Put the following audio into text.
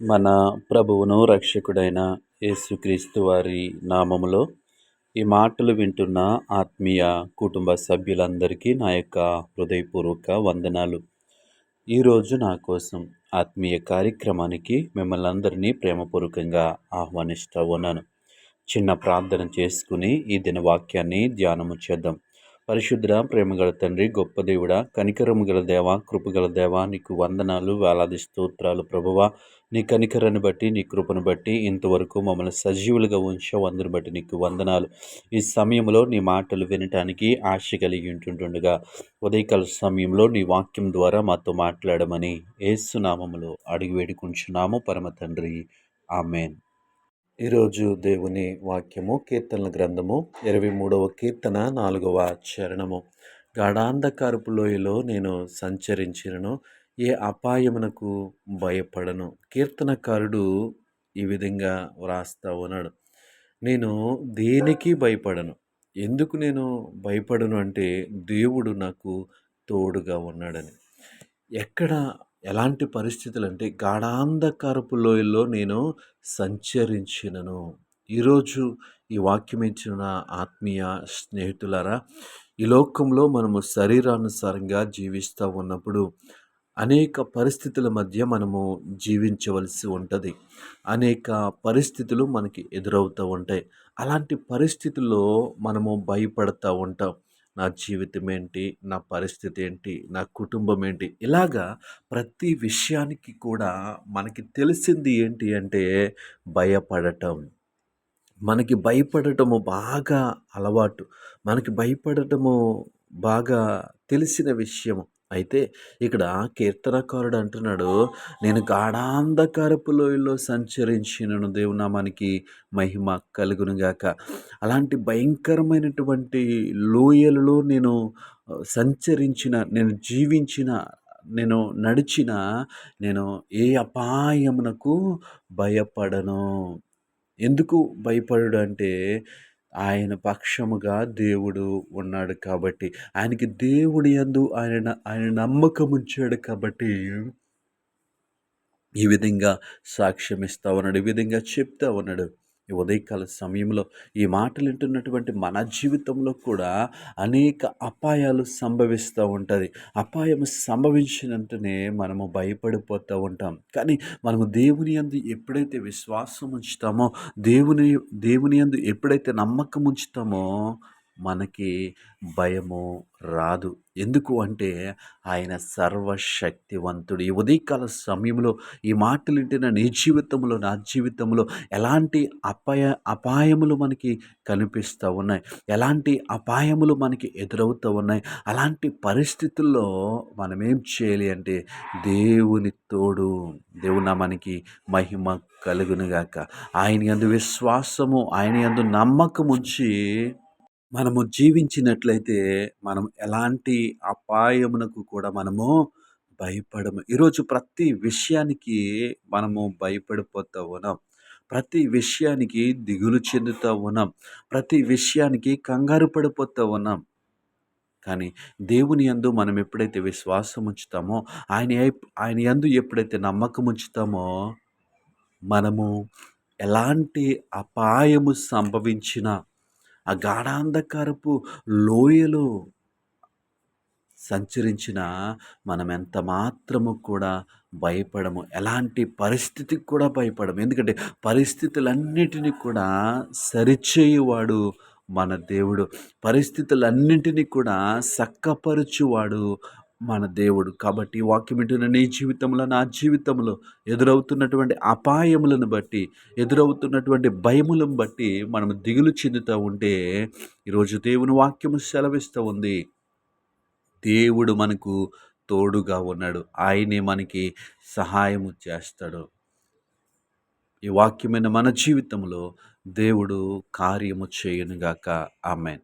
మన ప్రభువును రక్షకుడైన యేసుక్రీస్తు వారి నామములో ఈ మాటలు వింటున్న ఆత్మీయ కుటుంబ సభ్యులందరికీ నా యొక్క హృదయపూర్వక వందనాలు. ఈరోజు నా కోసం ఆత్మీయ కార్యక్రమానికి మిమ్మల్ని అందరినీ ప్రేమపూర్వకంగా ఆహ్వానిస్తూ ఉన్నాను. చిన్న ప్రార్థన చేసుకుని ఈ దిన వాక్యాన్ని ధ్యానము చేద్దాం. పరిశుద్ధ ప్రేమగల తండ్రి, గొప్ప దేవుడా, కనికరము గల దేవ, కృపగల దేవ, నీకు వందనాలు, వేలాది స్తోత్రాలు ప్రభువా. నీ కనికరాన్ని బట్టి, నీ కృపను బట్టి ఇంతవరకు మమ్మల్ని సజీవులుగా ఉంచావు. అందుని బట్టి నీకు వందనాలు. ఈ సమయంలో నీ మాటలు వినటానికి ఆశ కలిగి ఉంటుండగా ఉదయకాల సమయంలో నీ వాక్యం ద్వారా మాతో మాట్లాడమని యేసు నామములో అడిగి వేడుకుంటున్నాము పరమ తండ్రి. ఆమేన్. ఈరోజు దేవుని వాక్యము కీర్తనల గ్రంథము 23వ కీర్తన 4వ చరణము. గాఢాంధకారపు లోయలో నేను సంచరించినను ఏ అపాయమునకు భయపడను. కీర్తనకారుడు ఈ విధంగా వ్రాస్తా ఉన్నాడు. నేను దేనికి భయపడను. ఎందుకు నేను భయపడను అంటే దేవుడు నాకు తోడుగా ఉన్నాడని. ఎక్కడ ఎలాంటి పరిస్థితులు అంటే గాఢాంధకారపు లోయలో నేను సంచరించినను. ఈరోజు ఈ వాక్యం ఇచ్చిన ఆత్మీయ స్నేహితులారా, ఈ లోకంలో మనము శరీరానుసారంగా జీవిస్తూ ఉన్నప్పుడు అనేక పరిస్థితుల మధ్య మనము జీవించవలసి ఉంటుంది. అనేక పరిస్థితులు మనకి ఎదురవుతూ ఉంటాయి. అలాంటి పరిస్థితుల్లో మనము భయపడతా ఉంటాం. నా జీవితం ఏంటి? నా పరిస్థితి ఏంటి? నా కుటుంబం ఏంటి? ఇలాగా ప్రతి విషయానికి కూడా మనకి తెలిసింది ఏంటి అంటే భయపడటం. మనకి భయపడటము బాగా అలవాటు. మనకి భయపడటము బాగా తెలిసిన విషయము. అయితే ఇక్కడ కీర్తనకారుడు అంటున్నాడు, నేను గాఢాంధకారపు లోయలో సంచరించినను. దేవుని నామానికి మహిమ కలుగునుగాక. అలాంటి భయంకరమైనటువంటి లోయలలో నేను సంచరించిన, నేను జీవించిన, నేను నడిచిన, నేను ఏ అపాయమునకు భయపడను. ఎందుకు భయపడడు అంటే ఆయన పక్షముగా దేవుడు ఉన్నాడు కాబట్టి, ఆయనకి దేవుడి యందు ఆయన నమ్మకం ఉంచాడు కాబట్టి ఈ విధంగా సాక్ష్యం ఇస్తా ఉన్నాడు. ఈ విధంగా చెప్తా ఉన్నాడు. ఈ ఉదయకాల సమయంలో ఈ మాటలు వింటున్నటువంటి మన జీవితంలో కూడా అనేక అపాయాలు సంభవిస్తూ ఉంటుంది. అపాయం సంభవించిన వెంటనే మనము భయపడిపోతూ ఉంటాం. కానీ మనము దేవుని యందు ఎప్పుడైతే విశ్వాసం ఉంచుతామో, దేవుని యందు ఎప్పుడైతే నమ్మకం ఉంచుతామో మనకి భయము రాదు. ఎందుకు అంటే ఆయన సర్వశక్తివంతుడు. ఈ ఉదయకాల సమయంలో ఈ మాటలు వింటున్న నీ జీవితంలో, నా జీవితంలో ఎలాంటి అపాయములు మనకి కనిపిస్తూ ఉన్నాయి, ఎలాంటి అపాయములు మనకి ఎదురవుతూ ఉన్నాయి. అలాంటి పరిస్థితుల్లో మనమేం చేయాలి అంటే దేవుని తోడు, దేవుని మనకి మహిమ కలుగునుగాక. ఆయన యందు విశ్వాసము, ఆయన యందు నమ్మకం ఉంచి మనము జీవించినట్లయితే మనం ఎలాంటి అపాయమునకు కూడా మనము భయపడము. ఈరోజు ప్రతి విషయానికి మనము భయపడిపోతూ ఉన్నాం. ప్రతి విషయానికి దిగులు చెందుతూ ఉన్నాం. ప్రతి విషయానికి కంగారు పడిపోతూ ఉన్నాం. కానీ దేవుని యందు మనం ఎప్పుడైతే విశ్వాసం ఉంచుతామో, ఆయన యందు ఎప్పుడైతే నమ్మకం ఉంచుతామో, మనము ఎలాంటి అపాయము సంభవించినా, ఆ గాఢాంధకారపు లోయలో సంచరించిన మనం ఎంత మాత్రము కూడా భయపడము. ఎలాంటి పరిస్థితికి కూడా భయపడము. ఎందుకంటే పరిస్థితులన్నిటినీ కూడా సరిచేయువాడు మన దేవుడు. పరిస్థితులన్నింటినీ కూడా చక్కపరచువాడు మన దేవుడు. కాబట్టి ఈ వాక్యం వింటున్న నీ జీవితంలో, నా జీవితంలో ఎదురవుతున్నటువంటి అపాయములను బట్టి, ఎదురవుతున్నటువంటి భయములను బట్టి మనం దిగులు చెందుతూ ఉంటే, ఈరోజు దేవుని వాక్యము సెలవిస్తూ ఉంది, దేవుడు మనకు తోడుగా ఉన్నాడు. ఆయనే మనకి సహాయము చేస్తాడు. ఈ వాక్యమైన మన జీవితంలో దేవుడు కార్యము చేయునుగాక. ఆమేన్.